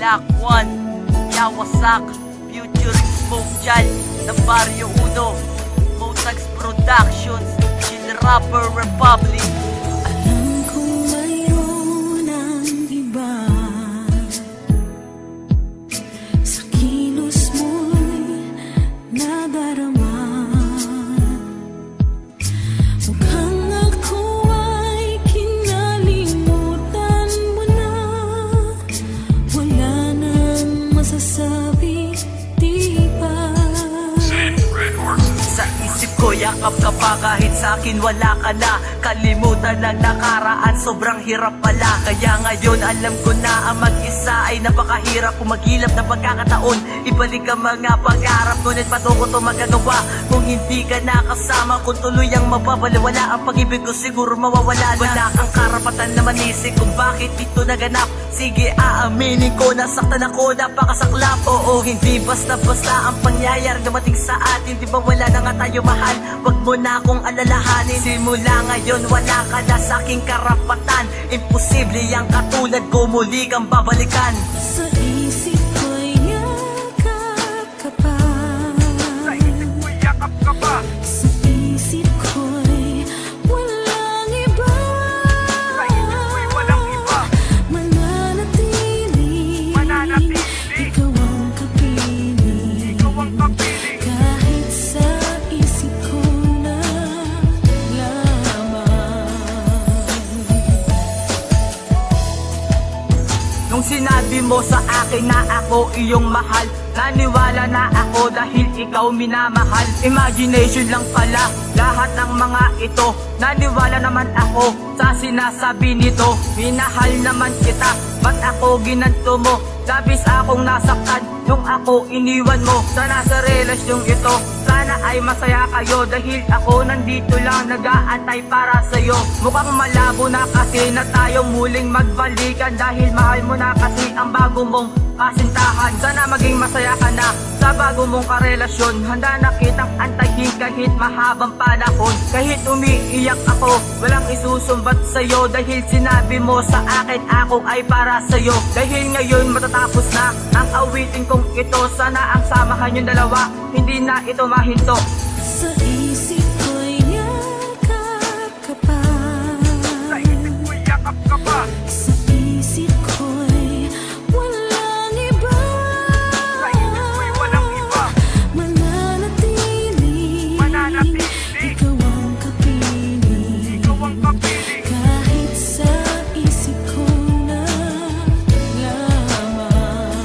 Black One, Yawasak, Future Smoke Jal, ng Barrio Uno, Motax Productions, Chill Rapper Republic. Alam kong mayroon ang iba sa kilos mo'y nadarama. Mukhang ako ay kinalimutan mo na. Wala nang masasabi, di ba? Sa isip ko, yakap ka pa kahit sa akin wala ka na. Kalimutan ng nakaraan, sobrang hirap pala. Kaya ngayon alam ko na ang mag-isa ay napakahirap. Kung magilap na pagkakataon, ibalik ang mga pangarap. Ngunit pato ko to magagawa kung hindi ka nakasama. Kung tuloy ang mababaliwala, ang pag-ibig ko siguro mawawala na. Wala kang karapatan na manisig kung bakit ito naganap. Sige, aaminin ko, nasaktan ako, napakasaklap. Oo, hindi basta-basta ang pangyayari dumating sa atin. Di ba wala na nga tayo mahal? Wag mo na akong alalahanin. Simula ngayon, wala ka na sa aking karapatan. Imposible yang katulad ko muli kang babalikan. Sa isip ko'y yakap ka pa. Sa isip ko'y yakap ka pa. Sa isip ko'y walang iba. Sa isip ko'y walang iba. Mananatili, Mananatili. ikaw ang kapili. Ikaw ang kapili. Kahit sa isip ko na lamang. Nung sinabi mo sa akin na ako iyong mahal, naniwala na ako dahil ikaw minamahal. Imagination lang pala lahat ng mga ito. Naniwala naman ako sa sinasabi nito. Minahal naman kita, ba't ako ginanto mo? Labis akong nasaktan nung ako iniwan mo. Sana sa relasyong ito, sana ay masaya kayo. Dahil ako nandito lang nag-aantay para sa'yo. Mukhang malabo na kasi na tayo muling magbalikan. Dahil mahal mo na kasi ang bago mong kasintahan. Sana maging masaya ka na sa bago mong karelasyon. Handa na kitang antayin kahit mahabang panahon. Kahit umiiyak ako, walang isusumbat sa'yo. Dahil sinabi mo sa akin ako ay para sa'yo. Dahil ngayon matatapos na ang awitin kong ito. Sana ang samahan yung dalawa, hindi na ito mahinto. Sa isip ko'y yakap ka pa. Sa isip ko'y yakap ka pa. Sa isip ko'y walang iba. Sa isip ko'y walang iba. Mananatili, Mananatili. ikaw ang kapili. Ikaw ang kapili. Kahit sa isip ko na lamang.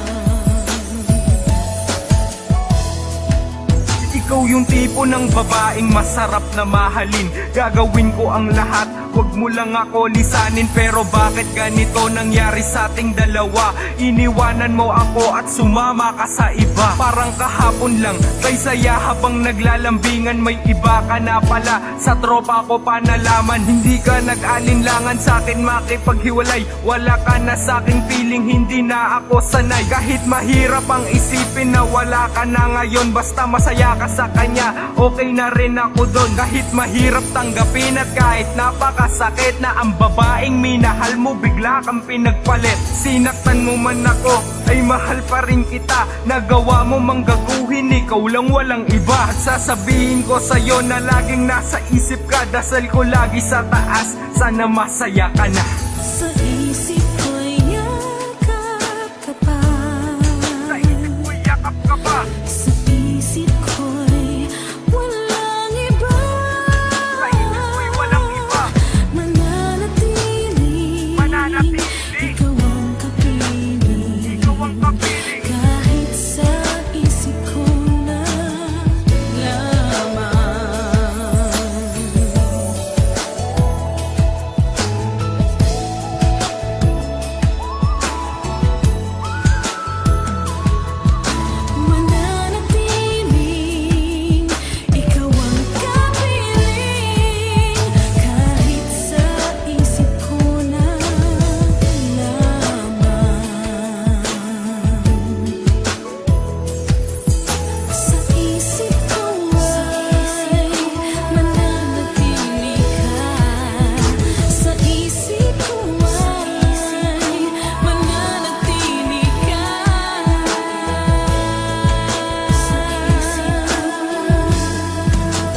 Ikaw yung tipo ng babaeng masarap na mahalin. Gagawin ko ang lahat, huwag mo lang ako lisanin. Pero bakit ganito nangyari sa ating dalawa? Iniwanan mo ako at sumama ka sa iba. Parang kahapon lang, kay saya habang naglalambingan. May iba ka na pala, sa tropa ko pa nalaman. Hindi ka nag-alinlangan sa akin makipaghiwalay. Wala ka na sa aking feeling, hindi na ako sanay. Kahit mahirap ang isipin na wala ka na ngayon, basta masaya ka sa kanya, okay na rin ako doon. Kahit mahirap tanggapin at kahit napakasakit na ang babaeng minahal mo bigla kang pinagpalit. Sinaktan mo man ako, ay mahal pa rin kita. Nagawa mo manggaguhin, ikaw lang walang iba. At sasabihin ko sa'yo na laging nasa isip ka. Dasal ko lagi sa taas, sana masaya ka na. Sa